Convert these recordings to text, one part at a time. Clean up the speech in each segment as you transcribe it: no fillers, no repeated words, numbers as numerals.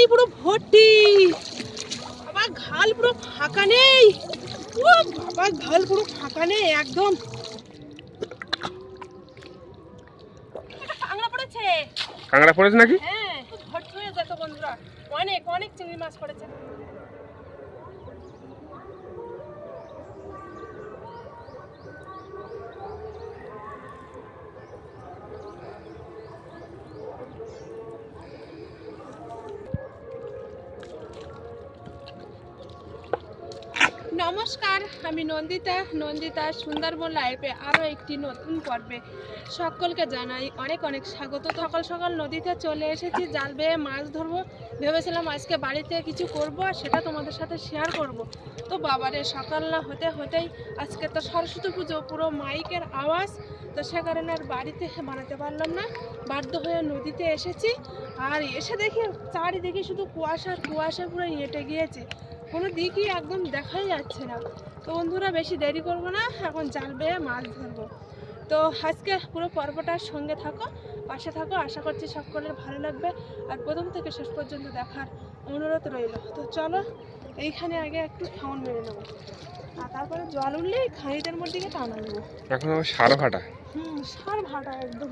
ভেতানি পুরো ভর্তি। বাবা ঘাল পুরো ফাঁকা নেই। ও বাবা ঘাল পুরো ফাঁকা নেই একদম। কাঁকড়া পড়েছে। কাঁকড়া পড়েছে নাকি? হ্যাঁ ভর্তি হয়ে যেত বন্ধুরা, অনেক অনেক চিংড়ি মাছ পড়েছে। নমস্কার, আমি নন্দিতা সুন্দরবন লাইফে আরও একটি নতুন পর্বে সকলকে জানাই অনেক অনেক স্বাগত। সকাল সকাল নদীতে চলে এসেছি, জাল বেয়ে মাছ ধরবো ভেবেছিলাম। আজকে বাড়িতে কিছু করব আর সেটা তোমাদের সাথে শেয়ার করব। তো বাবারে সকাল না হতে হতেই আজকে তো সরস্বতী পুজো, পুরো মাইকের আওয়াজ, তো সে কারণে আর বাড়িতে বানাতে পারলাম না, বাধ্য হয়ে নদীতে এসেছি। আর এসে দেখি চারিদিকে শুধু কুয়াশা কুয়াশা, পুরো এঁটে গিয়েছে, কোনো দিকই একদম দেখাই যাচ্ছে না। তো বন্ধুরা বেশি দেরি করবো না, এখন জাল বেয়ে মাছ ধরবো। তো আজকে পুরো পর্বটার সঙ্গে থাকো, পাশে থাকো, আশা করছি সকলের ভালো লাগবে আর প্রথম থেকে শেষ পর্যন্ত দেখার অনুরোধ রইল। তো চলো এইখানে আগে একটু খাওয়ান মেরে নেবো, আর তারপরে জল উঠলেই খাঁড়িটার মধ্যে দিকে টানা দেবো। এখন সার ভাটা। সার ভাটা একদম।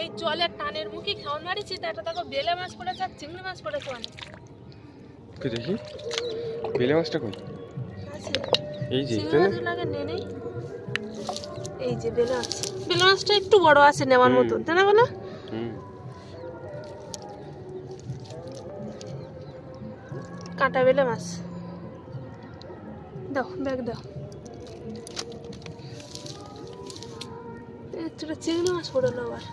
এই জলের টানের মুখে খাওয়ান মারিছি, তো একটা দেখো বেলে মাছ পড়েছে আর চিংড়ি মাছ পড়েছে অনেক। দেখি বেলে মাছটা কই? আছে এই যে চিংড়ি মাছ লাগে নেই। এই যে বেলে মাছ, বেলে মাছটা একটু বড় আছে নেওয়ার মতন, তাই না বলো? কাঁটা বেলে মাছ দাও, ব্যাগ দাও। একটা চিংড়ি মাছ পড়লো আবার।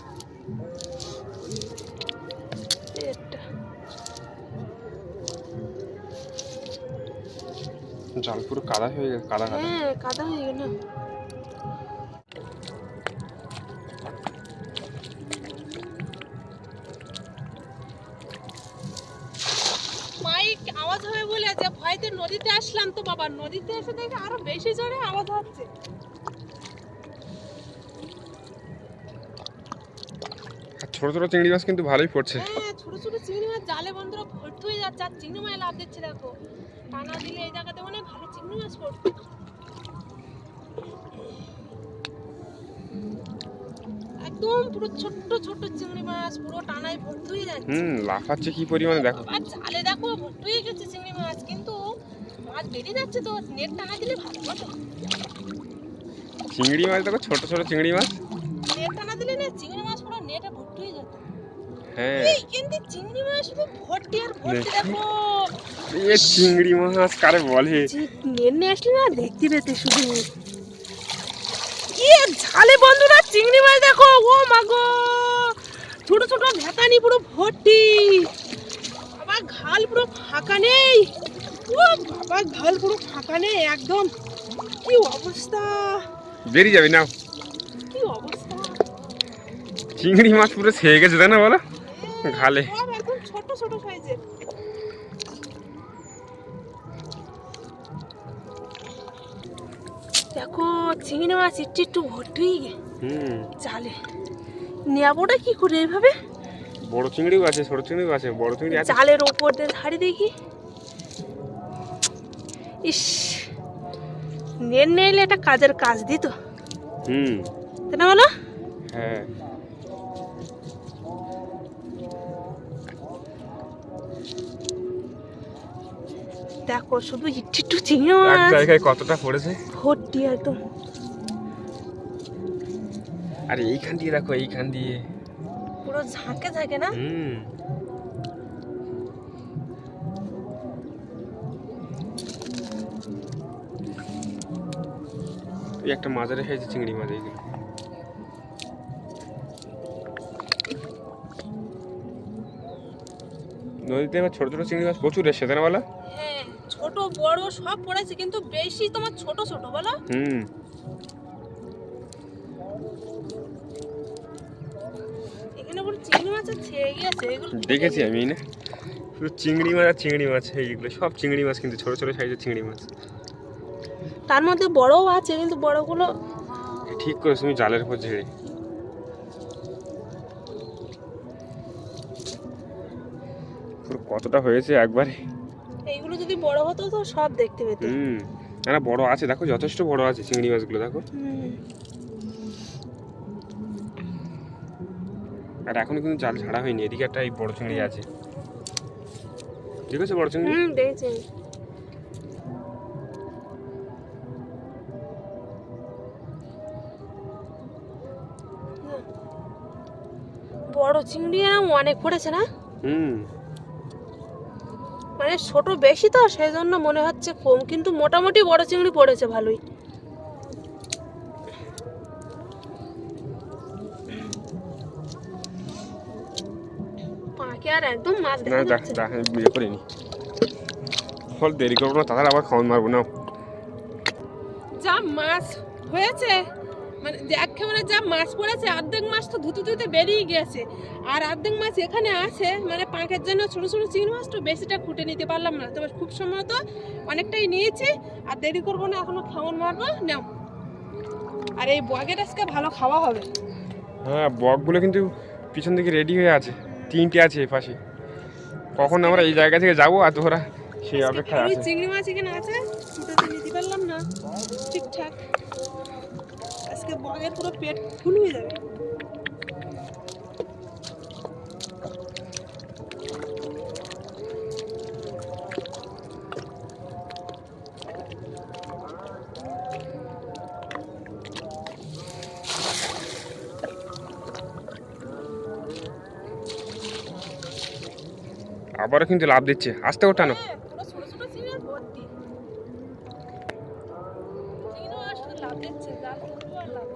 জাল পুরো কাদা হয়ে গেছে, কাদা কাদা। হ্যাঁ কাদা হয়ে গেল। মাইক আওয়াজ হবে বলে যে ভয়তে নদীতে আসলাম, তো বাবা নদীতে এসে দেখে আরো বেশি জোরে আওয়াজ হচ্ছে। ছোট ছোট চিংড়ি মাছ কিন্তু ভালোই পড়ছে। হ্যাঁ ছোট ছোট চিংড়ি মাছ জালে বন্ধুরা ভর্তি হয়ে যাচ্ছে, আর চিংড়ি মাছ লাভ দিচ্ছে দেখো। টানা দিলে এই জায়গাতে অনেক ভালো চিংড়ি মাছ পড়ছে। একদম পুরো ছোট্ট ছোট্ট চিংড়ি মাছ পুরো টানায় ভর্তি হয়ে যাচ্ছে। লাফাচ্ছে কি পরিমাণে দেখো। আর জালে দেখো ভর্তি হয়ে গেছে চিংড়ি মাছ, কিন্তু মাছ বেরিয়ে যাচ্ছে, তো নেট টানা দিলে ভালো কথা। চিংড়ি মাছ দেখো, ছোট ছোট চিংড়ি মাছ, নেট টানা দিলে না চিংড়ি মাছ পুরো নেটে ভর্তি হয়ে যেত। হ্যাঁ এই কিন্তু চিংড়ি মাছ শুধু ভর্তি আর ভর্তি দেখো। এই চিংড়ি মাছ কারে বলে? নেট নিয়ে আসলে না দেখতে পেতে শুধু কি ঝালে বন্ধুরা চিংড়ি মাছ দেখো। ও মা গো, ছোট ছোট ভেতানি পুরো ভর্তি। বাবা ঘাল পুরো ফাঁকা নেই। ও বাবা ঘাল পুরো ফাঁকা নেই একদম। কি অবস্থা, বেরিয়ে যাবে নাও। কি অবস্থা, চিংড়ি মাছ পুরো ছেয়ে গেছে তাই না বলো ঘালে। সব একদম ছোট ছোট সাইজের। দেখো চিংড়ি মাছ একটু একটু ভর্তি হয়ে গে জালে। নেবোটা কি করে এইভাবে? বড় চিংড়িও আছে, ছোট চিংড়িও আছে, বড় চিংড়ি আছে। জালের ওপর দিয়ে ধারে দেখি। ইস, নেট নেইলে একটা কাজের কাজ দিত, তাই না বলো? হ্যাঁ দেখো শুধু একটু চিংড়ি মাছ, এক জায়গায় কতটা পড়েছে ভর্তি একদম। আর এইখান দিয়ে দেখো, এইখান দিয়ে পুরো ঝাঁকে ঝাঁকে না। এই একটা মাজারে হয়েছে চিংড়ি মাছ এইগুলো। নদীতে এবার ছোট ছোট চিংড়ি মাছ প্রচুর এসছে তাই না বলো? হ্যাঁ, ছোট বড় সব পড়েছে, কিন্তু বেশি তোমার ছোট ছোট বলো। এখানে বড় চিংড়ি মাছ ছেয়ে গেছে, এগুলো দেখেছি আমি না, শুধু চিংড়ি মাছ আর চিংড়ি মাছ, এইগুলো সব চিংড়ি মাছ, কিন্তু ছোট ছোট সাইজের চিংড়ি মাছ। তার মধ্যে বড়ও আছে, কিন্তু বড়গুলো ঠিক করে তুমি জালের উপর ঝেড়ে। পুরো কতটা হয়েছে একবারে। এইগুলো যদি বড় হতো তো সব দেখতে পেতে। না বড় আছে, দেখো যথেষ্ট বড় আছে চিংড়ি মাছগুলো, দেখো। আর এখনো কিন্তু জাল ছাড়া হয়নি। এদিকে একটা এই বড় চিংড়ি আছে, ঠিক আছে? বড় চিংড়ি দেখছি। বড় চিংড়ি অনেক পড়েছে না? মানে ছোট বেশি তো, সেই জন্য মনে হচ্ছে কম, কিন্তু মোটামুটি বড় চিংড়ি পড়েছে ভালোই। পাকে আর একদম মাছ দেখা যাচ্ছে না। বিয়ে করিনি, ফল দেরি করবো না, তাহলে আবার খাওয়ান মারবো না। যা মাছ হয়েছে, মানে একেবারে যা মাছ পড়েছে, অর্ধেক মাছ তো ধুতে ধুতে বেরিয়ে গেছে, আর অর্ধেক মাছ এখানে আছে। মানে পাঁকের জন্য ছোট ছোট চিংড়ি মাছ তো বেশিটা খুঁটে নিতে পারলাম না, তবে খুব সময় তো অনেকটাই নিয়েছি। আর দেরি করবো না, এখনো খাওয়ান মারবো নাও। আর এই বগের আজকে ভালো খাওয়া হবে। হ্যাঁ, বকগুলো কিন্তু পিছন দিকে রেডি হয়ে আছে, 3টে আছে এই পাশে। কখন আমরা এই জায়গা থেকে যাবো আর তোরা সেই অপেক্ষায় আছে। চিংড়ি মাছ এখানে আছে, ছুটে নিতে পারলাম না ঠিকঠাক। আজকে বগের পুরো পেট ফুল হয়ে যাবে। আবারও কিন্তু লাভ দিচ্ছে, আস্তে ওঠানো। পুরো ছোট ছোট চিংড়ি ভর্তি। চিংড়ি মাছ শুধু লাভ দিচ্ছে, জাল করবো আর লাভ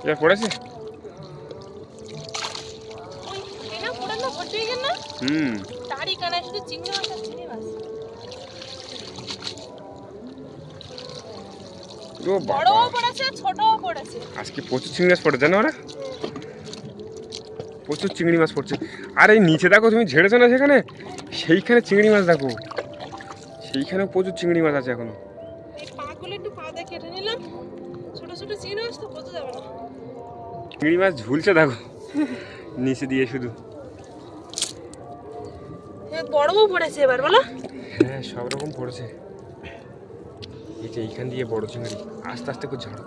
দেবে। পড়েছে। তারই কানায় শুধু চিংড়ি মাছ আর চিংড়ি মাছ। বড়ও পড়েছে, ছোটও পড়েছে। আজকে প্রচুর চিংড়ি মাছ পড়ে, জানো ওরা? প্রচুর চিংড়ি মাছ পড়ছে। আর এই নিচে দেখো, তুমি ঝেড়েছো না সেখানে, সেইখানে চিংড়ি মাছ দেখো, সেইখানেও প্রচুর চিংড়ি মাছ আছে এখনো। এই পাগুলো একটু পা দিয়ে কেটে নিলাম, ছোট ছোট চিংড়ি মাছ তো বোঝা যাবে না। চিংড়ি মাছ ঝুলছে দেখো নিচে দিয়ে শুধু। বড়ও পড়েছে এবার বলো। হ্যাঁ, সব রকম পড়েছে। এই যে এইখান দিয়ে বড় চিংড়ি, আস্তে আস্তে করে ঝাড়ো।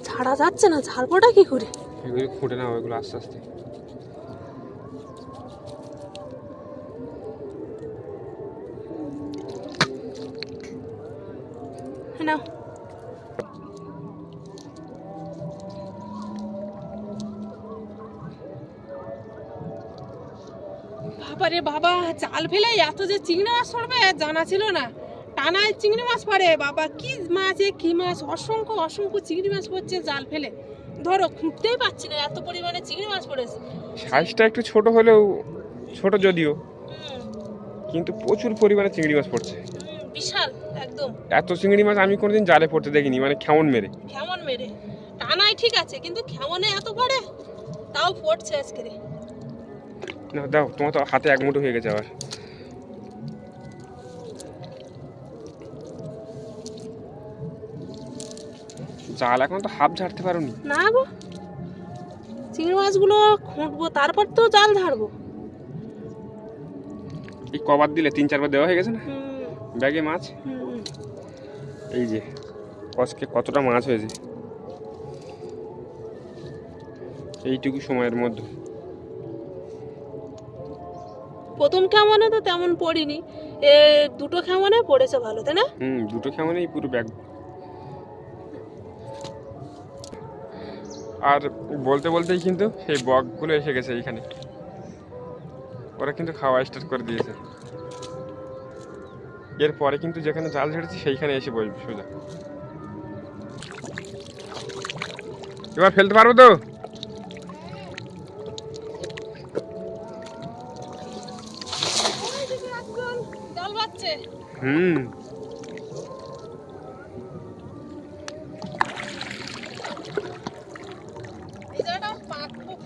ছাড়া যাচ্ছে না, ঝাড়বোটা কি করে? এগুলো খুঁটে নাও, এগুলো আস্তে আস্তে। নাও। বাবারে বাবা, জাল ফেলে এত যে চিংড়ি মাছ পড়বে জানা ছিল না। টানায় চিংড়ি মাছ পড়ে, বাবা কি মাছ, কি মাছ, অসংখ্য অসংখ্য চিংড়ি মাছ পড়ছে জাল ফেলে। ধরো খুঁজতেই পাচ্ছি না, এত পরিমাণে চিংড়ি মাছ পড়েছে। সাইজটা একটু ছোট হলেও, ছোট যদিও, কিন্তু প্রচুর পরিমাণে চিংড়ি মাছ পড়ছে। বিশাল একদম। এত চিংড়ি মাছ আমি কোনোদিন জালে পড়তে দেখিনি, মানে খেমন মেরে। খেমন মেরে টানায় ঠিক আছে, কিন্তু খেমনে এত পড়ে, তাও পড়ছে আজকে। না দাও, তোমার তো হাতে এক মুঠো হয়ে গেছে আবার। জাল এখন তো হাফ ঝাড়তে পারোনি। না গো, চিংড়ি মাছগুলো খুঁটবো, তারপর তো জাল ধারবো। এই কবার দিলে 3-4 বার দেওয়া হয়ে গেছে না ব্যাগে মাছ। এই যে আজকে কতটা মাছ হয়েছে এইটুকু সময়ের মধ্যে। প্রথম খেমনে তো তেমন পড়িনি, এ দুটো খেমনে পড়েছে ভালো, তাই না? দুটো খেমনেই পুরো ব্যাগ। আর বলতে বলতেই কিন্তু সেই বকগুলো এসে গেছে এইখানে, ওরা কিন্তু খাওয়া স্টার্ট করে দিয়েছে। এরপরে কিন্তু যেখানে জাল ছেড়েছি সেইখানে এসে বসবে সোজা। এবার ফেলতে পারবো তো? জল বাজছে। এই জায়গাটা পাক খুব।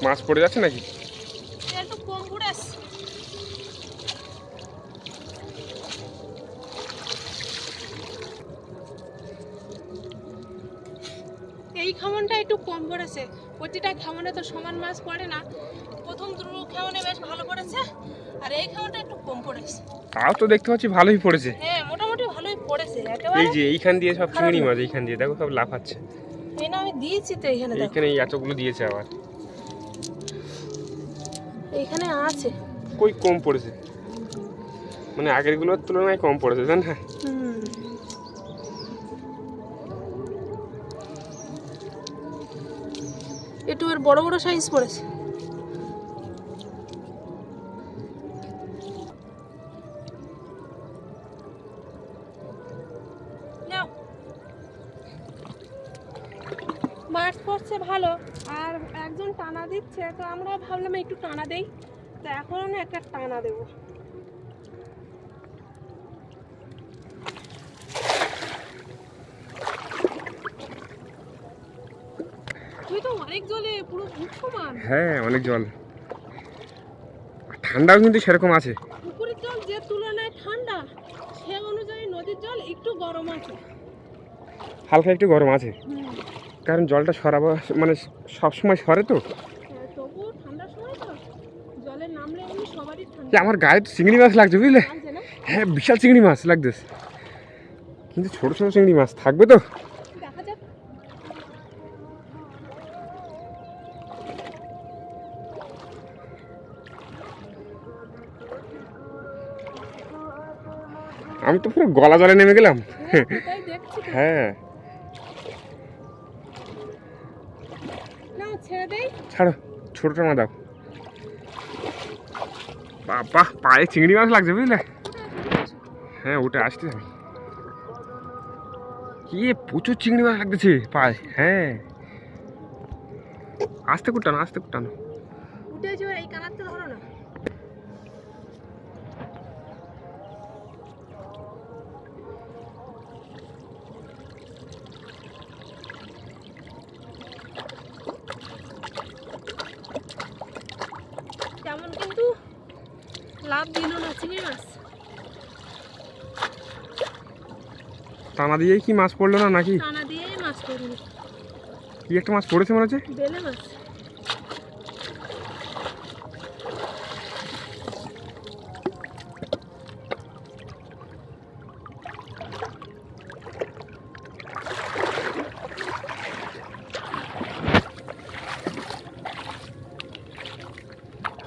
মাছ পড়ে যাচ্ছে নাকি? একটু কম পড়ে আসছে। এই খামনটা একটু কম পড়েছে, প্রতিটা খামনে তো সমান মাছ পড়ে না। প্রথম দুটো খামনে বেশ ভালো পড়েছে, আর এই খামনটা একটু কম পড়েছে। তাও তো দেখতে পাচ্ছি ভালোই পড়েছে। হ্যাঁ, মোটামুটি ভালোই পড়েছে একেবারে। এই যে এইখান দিয়ে সব চিংড়ি মাছ, এইখান দিয়ে দেখো সব লাফাচ্ছে। এই না আমি দিয়েছি তো এখানে, দেখো এইখানে এই এতগুলো দিয়েছে আবার। এইখানে আছে। কই কম পড়েছে, মানে আগের গুলোর তুলনায় কম পড়েছে, জান? হ্যাঁ, একটু এর বড় বড় সাইজ পড়েছে। নাও। মাছ পড়ছে ভালো, আর একজন টানা দিচ্ছে, তো আমরা ভাবলাম একটু টানা দেই, তো এখন একটা টানা দেবো। তুই তো অনেক জলে পুরো বুক সমান। হ্যাঁ অনেক জল, ঠান্ডাও কিন্তু সেরকম আছে। পুকুরের জল যে তুলনায় ঠান্ডা, সে অনুযায়ী নদীর জল একটু গরম আছে, হালকা একটু গরম আছে, কারণ জলটা সরাবো মানে সবসময় সরে তো। তবুও ঠান্ডার সময় তো জলে নামলে এমনি সবারই ঠান্ডা আমার গায়ে চিংড়ি মাছ লাগছে, বুঝলে? লাগছে না? হ্যাঁ বিশাল চিংড়ি মাছ লাগতেছে, কিন্তু ছোট ছোট চিংড়ি মাছ থাকবে তো। দেখা যাক। আমি তো পুরো গলা জলে নেমে গেলাম। তাই দেখছি তো। হ্যাঁ না ছেড়ে দেই। ছাড়ো, ছোটটা না দাও। বাবা পায়ে চিংড়ি মাছ লাগছে, বুঝলে? হ্যাঁ উঠে আসতে হবে। কি প্রচুর চিংড়ি মাছ লাগতেছে পায়ে। হ্যাঁ আস্তে কুটানো, আস্তে কুটানো। উঠে যে এই কানাতে ধরো না। তেমন কিন্তু লাভ দিল না চিংড়ি মাছ। টানা দিয়েই কি মাছ পড়লো না নাকি? টানা দিয়েই মাছ পড়লো। কি একটা মাছ পড়েছে মনে হচ্ছে। বেলে মাছ।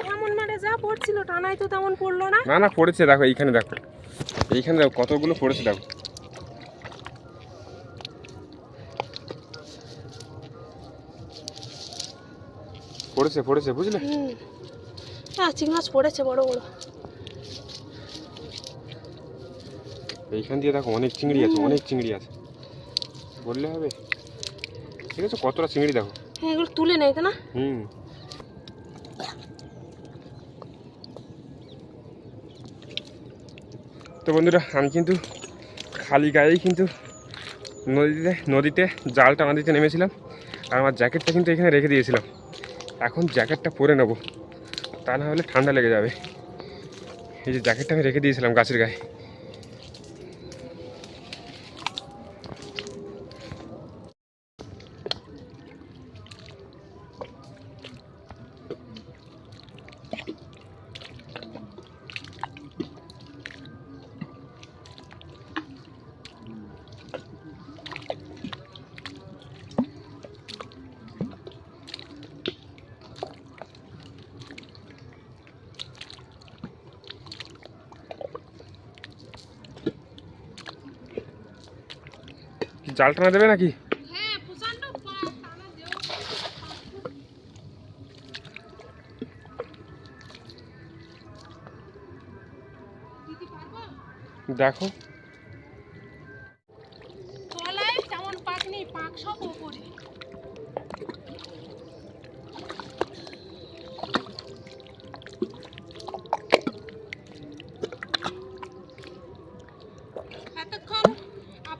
কেমন মানে যা পড়ছিল টানাই তো তেমন পড়লো না। না না পড়েছে, দেখো এইখানে, দেখো এইখানে দেখো কতগুলো পড়েছে, দেখো। পড়েছে পড়েছে, বুঝলে? হ্যাঁ চিংড়ি মাছ পড়েছে বড় বড়। এইখান দিয়ে দেখো অনেক চিংড়ি আছে, অনেক চিংড়ি আছে, বললে হবে? ঠিক আছে, কতটা চিংড়ি দেখো। হ্যাঁ এগুলো তুলে নেই তো না। তো বন্ধুরা আমি কিন্তু খালি গায়েই কিন্তু নদীতে জাল টানা দিতে নেমেছিলাম, আর আমার জ্যাকেটটা কিন্তু এখানে রেখে দিয়েছিলাম। এখন জ্যাকেটটা পরে নেবো, তা না হলে ঠান্ডা লেগে যাবে। এই যে জ্যাকেটটা আমি রেখে দিয়েছিলাম গাছের গায়ে। জাল টানা দেবে নাকি? হ্যাঁ প্রচন্ড পাক, টানা দেও। দিতে পারবো? দেখো তলায় তেমন পাক নেই, পাক সব উপরে। এতক্ষণ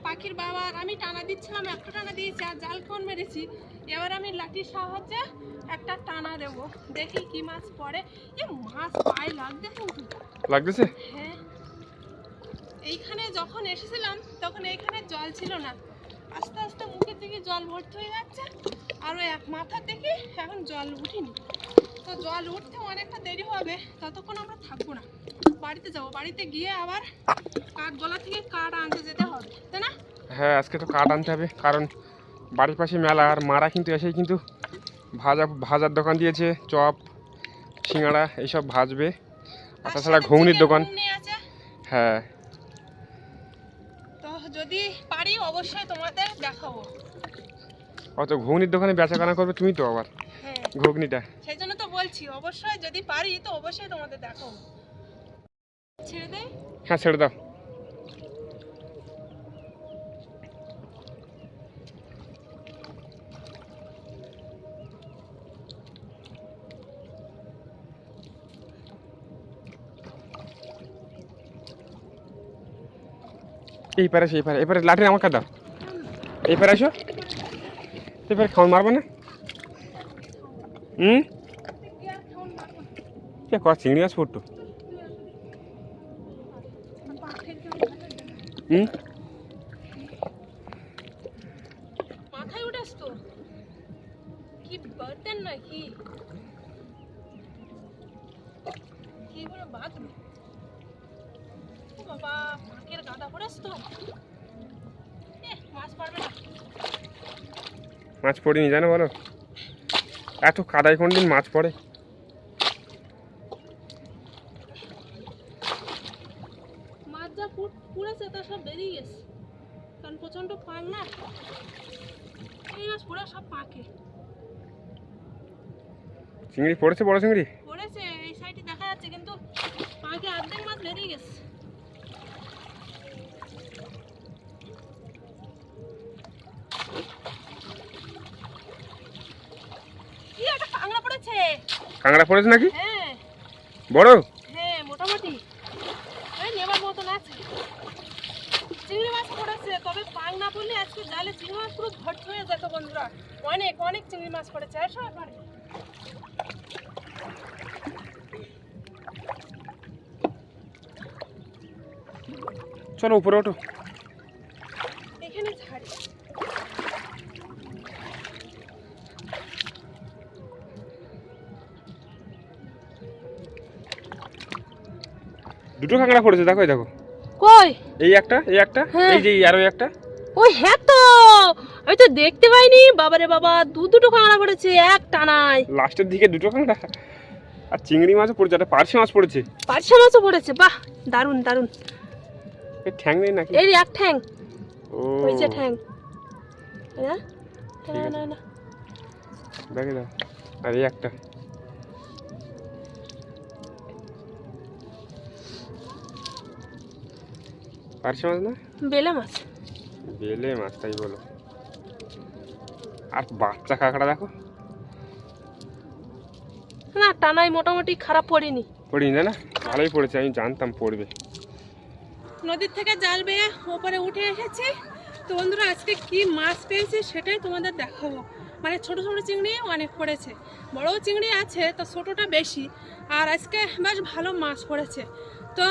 পাখির বাবা আর আমি টানা দিচ্ছিলাম, একটা টানা দিয়েছি আর জাল কোন মেরেছি। এবার আমি লাঠির সাহায্যে একটা টানা দেবো, দেখি কি মাছ পড়ে। এ মাছ পায়ে লাগবে কিন্তু। লাগতেছে? হ্যাঁ, এইখানে যখন এসেছিলাম তখন এইখানে জল ছিল না, আস্তে আস্তে মুখের দিকে জল ভর্তি হয়ে যাচ্ছে। আরও এক মাথার দিকে এখন জল উঠিনি, তো জল উঠতে অনেকটা দেরি হবে, ততক্ষণ আমরা থাকবো না, বাড়িতে যাবো। বাড়িতে গিয়ে আবার কাঠগোলা থেকে কাঠ আনতে যেতে হবে, তাই না? হ্যাঁ, আজকে তো কাঠ আনতে হবে, কারণ বাড়ির পাশে মেলা। আর মারা কিন্তু এসেই কিন্তু ভাজার দোকান দিয়েছে, চপ সিঙ্গাড়া এইসব ভাজবে। আর তাছাড়া ঘুগনির দোকান। ঘুগনি আছে, হ্যাঁ, তো যদি পারি অবশ্যই তোমাদের দেখাবো। অত ঘুগনির দোকানে বেচাকেনা করবে তুমি তো আবার হ্যাঁ, ঘুগনিটা। সেই জন্য তো বলছি অবশ্যই যদি পারি তো অবশ্যই তোমাদের দেখাবো। ছেড়ে দেয়। হ্যাঁ, ছেড়ে দাও। এই পারে সেই পারে, এবারে লাঠি আমাকে দাও। এই পারে আসো, এবারে খাওয়ান মারবো না। কে কর চিংড়ি মাছ পড়তো। মাথায় উঠেছ তো কি বার্তেন নাকি, কি করে বাঁধবে? ও বাবা, পাখির গাদা পড়েছ তো। মাছ পারবে না। মাছ পড়িনি জানো, বলো এত কাদায় কোন দিন মাছ পড়ে। মাছ যা পুড়েছে তা সব বেরিয়ে গেছে, কারণ প্রচন্ড পাক না, এই মাছ পুরো সব পাকে চিংড়ি পড়েছে, বড় চিংড়ি পড়েছে। এই সাইডে দেখা যাচ্ছে, কিন্তু পাকে অর্ধেক মাছ বেরিয়ে গেছে। কি একটা কাঁকড়া পড়েছে। কাঁকড়া পড়েছে নাকি? হ্যাঁ বড়? হ্যাঁ, মোটামুটি এই নেবার মতন আছে। চিংড়ি মাছ পড়েছে, তবে পাক না পড়লে আজকে জালে চিংড়ি মাছ পুরো ভর্তি হয়ে যেত বন্ধুরা। অনেক অনেক চিংড়ি মাছ পড়েছে। আসো এবারে। চলো উপরে ওঠো। এখানে ঝাড়ি। দুটো কাঁকড়া পড়েছে, দেখো এই দেখো। কই? এই একটা, এই একটা, হ্যাঁ। এই যে আরো একটা। ওই হ্যাঁ, তো আমি তো দেখতে পাইনি। বাবারে বাবা, দুটো কাঁকড়া পড়েছে এক টানায়। লাস্টের দিকে দুটো কাঁকড়া। আর চিংড়ি মাছও পড়েছে, একটা পার্শে মাছ পড়েছে। পার্শে মাছও পড়েছে, বাহ দারুন দারুন। এই ঠ্যাং নেই নাকি? এই এক ঠ্যাং, ও ওই যে ঠ্যাং। না ঠিক না আছে। না না, দেখে দাও। আর এই একটা। পার্শে মাছ না, বেলে মাছ। বেলে মাছ, তাই বলো। আর বাচ্চা কাঁকড়া দেখো। না, টানাই মোটামুটি খারাপ পড়েনি। পড়িনি না? ভালোই পড়েছে, আমি জানতাম পড়বে। নদীর থেকে জাল বেয়ে ওপরে উঠে এসেছি। তো বন্ধুরা, আজকে কি মাছ পেয়েছি সেটাই তোমাদের দেখাবো। মানে ছোট ছোট চিংড়ি অনেক পড়েছে, বড় চিংড়ি আছে তো ছোটটা বেশি। আর আজকে বেশ ভালো মাছ পড়েছে। তো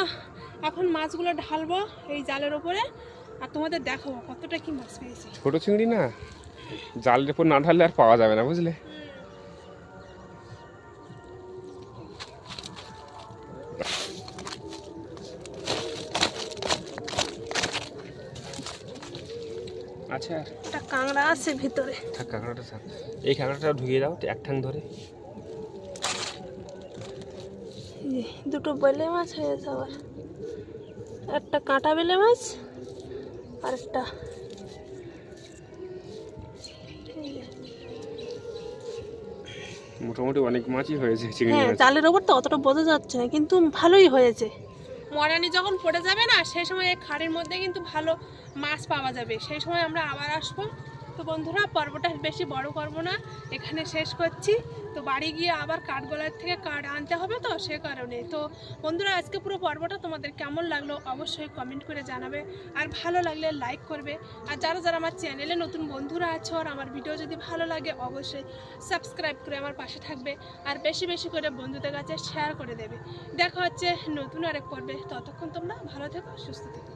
এখন মাছগুলো ঢালবো এই জালের ওপরে, আর তোমাদের দেখাবো কতটা কি মাছ পেয়েছি। ছোট চিংড়ি না, জালের উপর না ঢাললে আর পাওয়া যাবে না, বুঝলে। আচ্ছা, একটা কাঁকড়া আছে ভিতরে। থাক কাঁকড়াটা থাক, এই কাঁকড়াটা ঢুকিয়ে দাও এক ঠ্যাং ধরে। এই দুটো বেলে মাছ হয়েছে, আবার একটা কাঁটা বেলে মাছ আর একটা মোটামুটি অনেক মাছই হয়েছে চিংড়ি হ্যাঁ, মাছ। জালের ওপর তো অতটা বোঝা যাচ্ছে না, কিন্তু ভালোই হয়েছে। মরানি যখন পড়ে যাবে না, সেই সময় এই খাড়ির মধ্যে কিন্তু ভালো মাছ পাওয়া যাবে, সেই সময় আমরা আবার আসবো। তো বন্ধুরা, পর্বটা বেশি বড় করবো না, এখানে শেষ করছি। তো বাড়ি গিয়ে আবার কাঠগোলার থেকে কাঠ আনতে হবে, তো সে কারণে। তো বন্ধুরা, আজকে পুরো পর্বটা তোমাদের কেমন লাগলো অবশ্যই কমেন্ট করে জানাবে, আর ভালো লাগলে লাইক করবে। আর যারা যারা আমার চ্যানেলে নতুন বন্ধুরা আছো, আর আমার ভিডিও যদি ভালো লাগে অবশ্যই সাবস্ক্রাইব করে আমার পাশে থাকবে, আর বেশি বেশি করে বন্ধুদের কাছে শেয়ার করে দেবে। দেখা হচ্ছে নতুন আরেক পর্বে, ততক্ষণ তোমরা ভালো থেকো, সুস্থ থেকো।